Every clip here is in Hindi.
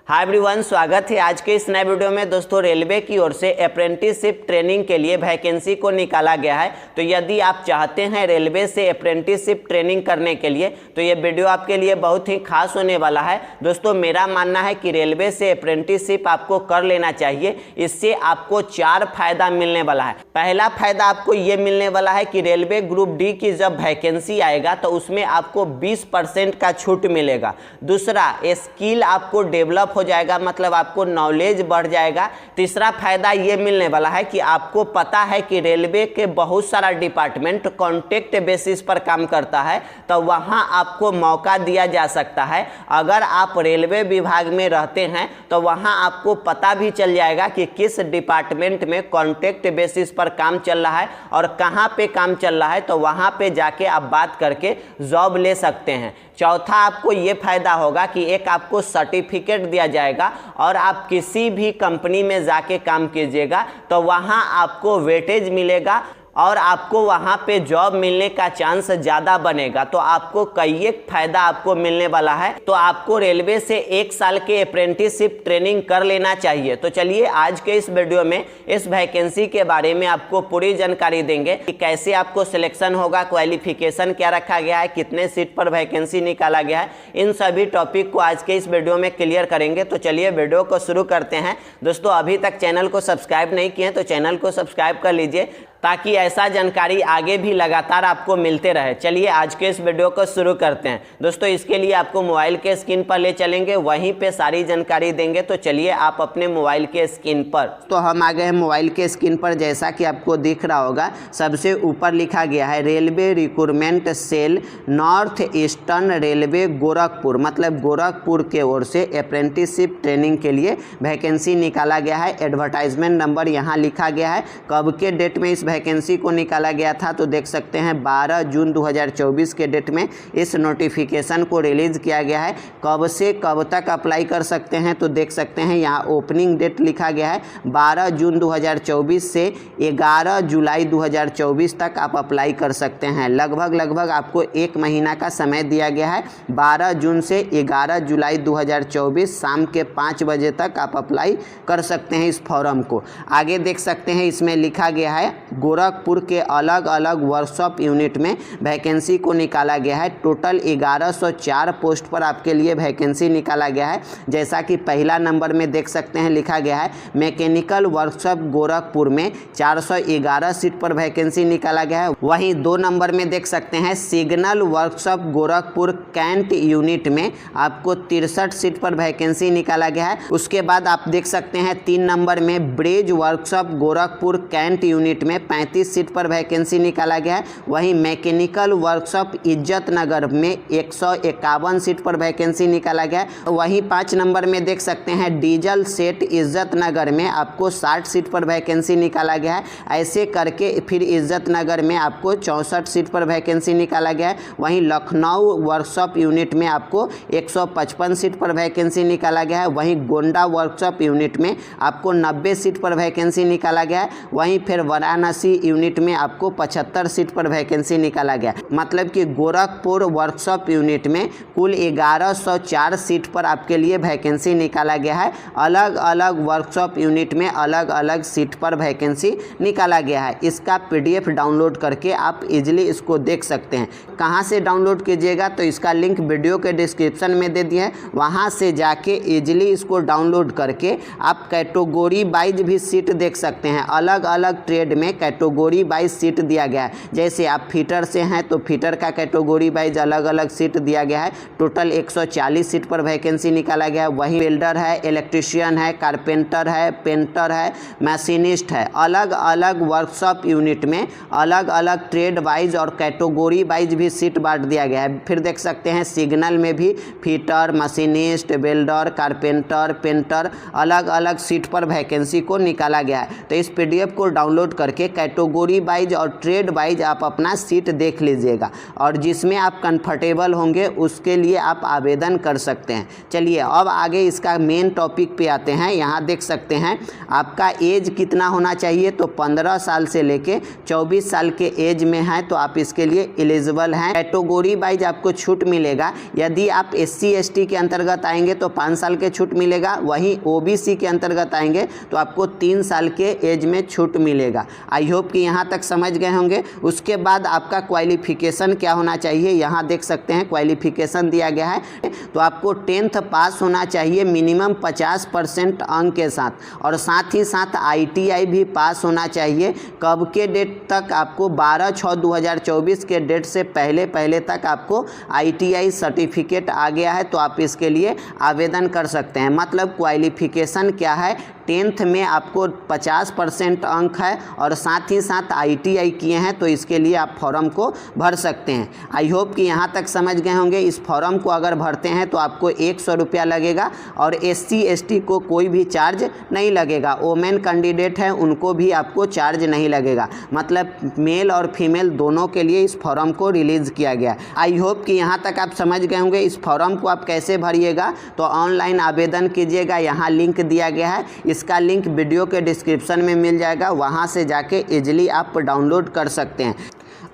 हाय एवरीवन, स्वागत है आज के इस नए वीडियो में। दोस्तों, रेलवे की ओर से अप्रेंटिसशिप ट्रेनिंग के लिए वैकेंसी को निकाला गया है। तो यदि आप चाहते हैं रेलवे से अप्रेंटिसशिप ट्रेनिंग करने के लिए तो ये वीडियो आपके लिए बहुत ही खास होने वाला है। दोस्तों, मेरा मानना है कि रेलवे से अप्रेंटिसशिप आपको कर लेना चाहिए। इससे आपको 4 फायदा मिलने वाला है। पहला फायदा आपको ये मिलने वाला है कि रेलवे ग्रुप डी की जब वैकेंसी आएगा तो उसमें आपको 20% का छूट मिलेगा। दूसरा, स्किल आपको डेवलप हो जाएगा, मतलब आपको नॉलेज बढ़ जाएगा। तीसरा फायदा ये मिलने वाला है कि आपको पता है कि रेलवे के बहुत सारा डिपार्टमेंट कॉन्ट्रैक्ट बेसिस पर काम करता है, तो वहां आपको मौका दिया जा सकता है। अगर आप रेलवे विभाग में रहते हैं तो वहां आपको पता भी चल जाएगा कि किस डिपार्टमेंट में कॉन्ट्रैक्ट बेसिस पर काम चल रहा है और कहां पे काम चल रहा है, तो वहां पे जाके आप बात करके जॉब ले सकते हैं। चौथा, आपको ये फायदा होगा कि एक आपको सर्टिफिकेट दिया जाएगा और आप किसी भी कंपनी में जाके काम कीजिएगा तो वहां आपको वेटेज मिलेगा और आपको वहां पे जॉब मिलने का चांस ज़्यादा बनेगा। तो आपको कई एक फायदा आपको मिलने वाला है। तो आपको रेलवे से 1 साल के अप्रेंटिसशिप ट्रेनिंग कर लेना चाहिए। तो चलिए आज के इस वीडियो में इस वैकेंसी के बारे में आपको पूरी जानकारी देंगे कि कैसे आपको सिलेक्शन होगा, क्वालिफिकेशन क्या रखा गया है, कितने सीट पर वैकेंसी निकाला गया है। इन सभी टॉपिक को आज के इस वीडियो में क्लियर करेंगे। तो चलिए वीडियो को शुरू करते हैं। दोस्तों, अभी तक चैनल को सब्सक्राइब नहीं किए तो चैनल को सब्सक्राइब कर लीजिए ताकि ऐसा जानकारी आगे भी लगातार आपको मिलते रहे। चलिए आज के इस वीडियो को शुरू करते हैं। दोस्तों, इसके लिए आपको मोबाइल के स्क्रीन पर ले चलेंगे, वहीं पे सारी जानकारी देंगे। तो चलिए आप अपने मोबाइल के स्क्रीन पर, तो हम आ गए हैं मोबाइल के स्क्रीन पर। जैसा कि आपको दिख रहा होगा, सबसे ऊपर लिखा गया है railway recruitment cell north eastern railway Gorakhpur, मतलब गोरखपुर के ओर से अप्रेंटिसशिप ट्रेनिंग के लिए वैकेंसी निकाला गया है। एडवर्टाइजमेंट नंबर यहाँ लिखा गया है। कब के डेट में इस वैकेंसी को निकाला गया था तो देख सकते हैं 12 जून 2024 के डेट में इस नोटिफिकेशन को रिलीज किया गया है। कब से कब तक अप्लाई कर सकते हैं तो देख सकते हैं यहाँ ओपनिंग डेट लिखा गया है 12 जून 2024 से 11 जुलाई 2024 तक आप अप्लाई कर सकते हैं। लगभग आपको 1 महीना का समय दिया गया है। 12 जून से 11 जुलाई 2024 शाम के 5 बजे तक आप अप्लाई कर सकते हैं इस फॉर्म को। आगे देख सकते हैं इसमें लिखा गया है गोरखपुर के अलग अलग वर्कशॉप यूनिट में वैकेंसी को निकाला गया है। टोटल 1104 पोस्ट पर आपके लिए वैकेंसी निकाला गया है। जैसा कि पहला नंबर में देख सकते हैं लिखा गया है मैकेनिकल वर्कशॉप गोरखपुर में 411 सीट पर वैकेंसी निकाला गया है। वहीं 2 नंबर में देख सकते हैं signal workshop Gorakhpur cantt unit में आपको 63 सीट पर वैकेंसी निकाला गया है। उसके बाद आप देख सकते हैं 3 नंबर में bridge workshop Gorakhpur cantt unit में 35 सीट पर वैकेंसी निकाला गया है। वहीं मैकेनिकल वर्कशॉप इज्जत नगर में 151 सीट पर वैकेंसी निकाला गया है। वहीं 5 नंबर में देख सकते हैं डीजल सेट इज्जत नगर में आपको 60 सीट पर वैकेंसी निकाला गया है। ऐसे करके फिर इज्जत नगर में आपको 64 सीट पर वैकेंसी निकाला गया है। वहीं लखनऊ वर्कशॉप यूनिट में आपको 155 सीट पर वैकेंसी निकाला गया है। वहीं गोंडा वर्कशॉप यूनिट में आपको 90 सीट पर वैकेंसी निकाला गया है। वहीं फिर वाराणसी यूनिट में आपको 75 सीट पर वैकेंसी निकाला गया। मतलब कि गोरखपुर वर्कशॉप यूनिट में कुल 1104 सीट पर आपके लिए वैकेंसी निकाला गया है। अलग अलग वर्कशॉप यूनिट में अलग अलग सीट पर वैकेंसी निकाला गया है। इसका PDF डाउनलोड करके आप इजीली इसको देख सकते हैं। कहाँ से डाउनलोड कीजिएगा तो इसका लिंक वीडियो के डिस्क्रिप्शन में दे दिए हैं, वहाँ से जाके इजीली इसको डाउनलोड करके आप कैटेगरी वाइज भी सीट देख सकते हैं। अलग अलग ट्रेड में कैटेगरी वाइज सीट दिया गया है। जैसे आप फिटर से हैं तो फिटर का कैटेगरी वाइज अलग अलग सीट दिया गया है। टोटल 140 सीट पर वैकेंसी निकाला गया है। वहीं वेल्डर है, इलेक्ट्रिशियन है, कारपेंटर है, पेंटर है, मशीनिस्ट है। अलग अलग वर्कशॉप यूनिट में अलग अलग ट्रेड वाइज और कैटेगरी वाइज भी सीट बांट दिया गया है। फिर देख सकते हैं सिग्नल में भी fitter, machinist, welder, carpenter, painter अलग अलग सीट पर वैकेंसी को निकाला गया है। तो इस PDF को डाउनलोड करके कैटेगरी वाइज और ट्रेड वाइज आप अपना सीट देख लीजिएगा, और जिसमें आप कंफर्टेबल होंगे उसके लिए आप आवेदन कर सकते हैं। चलिए अब आगे इसका मेन टॉपिक पे आते हैं। यहाँ देख सकते हैं आपका एज कितना होना चाहिए, तो 15 साल से लेके 24 साल के एज में है तो आप इसके लिए एलिजिबल हैं। कैटेगरी वाइज आपको छूट मिलेगा। यदि आप SC ST के अंतर्गत आएंगे तो 5 साल के छूट मिलेगा, वहीं OBC के अंतर्गत आएंगे तो आपको 3 साल के एज में छूट मिलेगा। आई होप कि यहाँ तक समझ गए होंगे। उसके बाद आपका क्वालिफिकेशन क्या होना चाहिए, यहाँ देख सकते हैं क्वालिफिकेशन दिया गया है। तो आपको 10th पास होना चाहिए मिनिमम 50% अंक के साथ, और साथ ही साथ ITI भी पास होना चाहिए। कब के डेट तक, आपको 12/6/2024 के डेट से पहले तक आपको ITI सर्टिफिकेट आ गया है तो आप इसके लिए आवेदन कर सकते हैं। मतलब क्वालिफिकेशन क्या है, 10th में आपको 50% अंक है और साथ ही साथ ITI किए हैं तो इसके लिए आप फॉर्म को भर सकते हैं। आई होप कि यहाँ तक समझ गए होंगे। इस फॉर्म को अगर भरते हैं तो आपको 100 रुपया लगेगा, और SC ST को कोई भी चार्ज नहीं लगेगा। वोमेन कैंडिडेट हैं उनको भी आपको चार्ज नहीं लगेगा। मतलब मेल और फीमेल दोनों के लिए इस फॉर्म को रिलीज़ किया गया। आई होप कि यहाँ तक आप समझ गए होंगे। इस फॉर्म को आप कैसे भरिएगा, तो ऑनलाइन आवेदन कीजिएगा। यहाँ लिंक दिया गया है, इसका लिंक वीडियो के डिस्क्रिप्शन में मिल जाएगा, वहाँ से जाके इजीली आप डाउनलोड कर सकते हैं।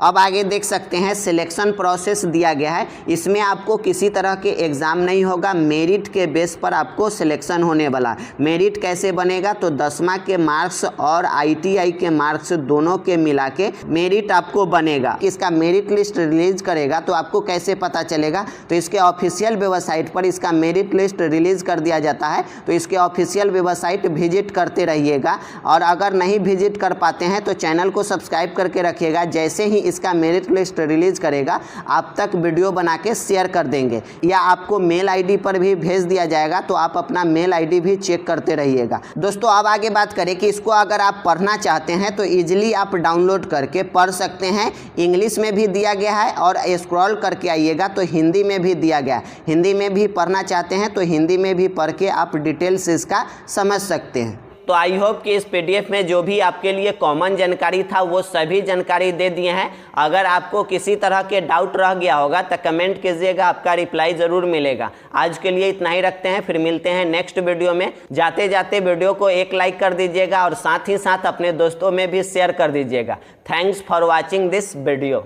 अब आगे देख सकते हैं सिलेक्शन प्रोसेस दिया गया है। इसमें आपको किसी तरह के एग्ज़ाम नहीं होगा, मेरिट के बेस पर आपको सिलेक्शन होने वाला। मेरिट कैसे बनेगा, तो 10वां के मार्क्स और ITI के मार्क्स दोनों के मिला के मेरिट आपको बनेगा। इसका मेरिट लिस्ट रिलीज़ करेगा तो आपको कैसे पता चलेगा, तो इसके ऑफिशियल वेबसाइट पर इसका मेरिट लिस्ट रिलीज़ कर दिया जाता है। तो इसके ऑफिशियल वेबसाइट विजिट करते रहिएगा, और अगर नहीं विजिट कर पाते हैं तो चैनल को सब्सक्राइब करके रखिएगा। जैसे ही इसका मेरिट लिस्ट रिलीज करेगा आप तक वीडियो बना के शेयर कर देंगे, या आपको मेल ID पर भी भेज दिया जाएगा, तो आप अपना मेल ID भी चेक करते रहिएगा। दोस्तों अब आगे बात करें कि इसको अगर आप पढ़ना चाहते हैं तो इजीली आप डाउनलोड करके पढ़ सकते हैं। इंग्लिश में भी दिया गया है, और स्क्रॉल करके आइएगा तो हिंदी में भी दिया गया है। हिंदी में भी पढ़ना चाहते हैं तो हिंदी में भी पढ़ के आप डिटेल्स इसका समझ सकते हैं। तो आई होप कि इस PDF में जो भी आपके लिए कॉमन जानकारी था वो सभी जानकारी दे दिए हैं। अगर आपको किसी तरह के डाउट रह गया होगा तो कमेंट कीजिएगा, आपका रिप्लाई ज़रूर मिलेगा। आज के लिए इतना ही रखते हैं, फिर मिलते हैं नेक्स्ट वीडियो में। जाते जाते वीडियो को एक लाइक कर दीजिएगा और साथ ही साथ अपने दोस्तों में भी शेयर कर दीजिएगा। Thanks for watching this video.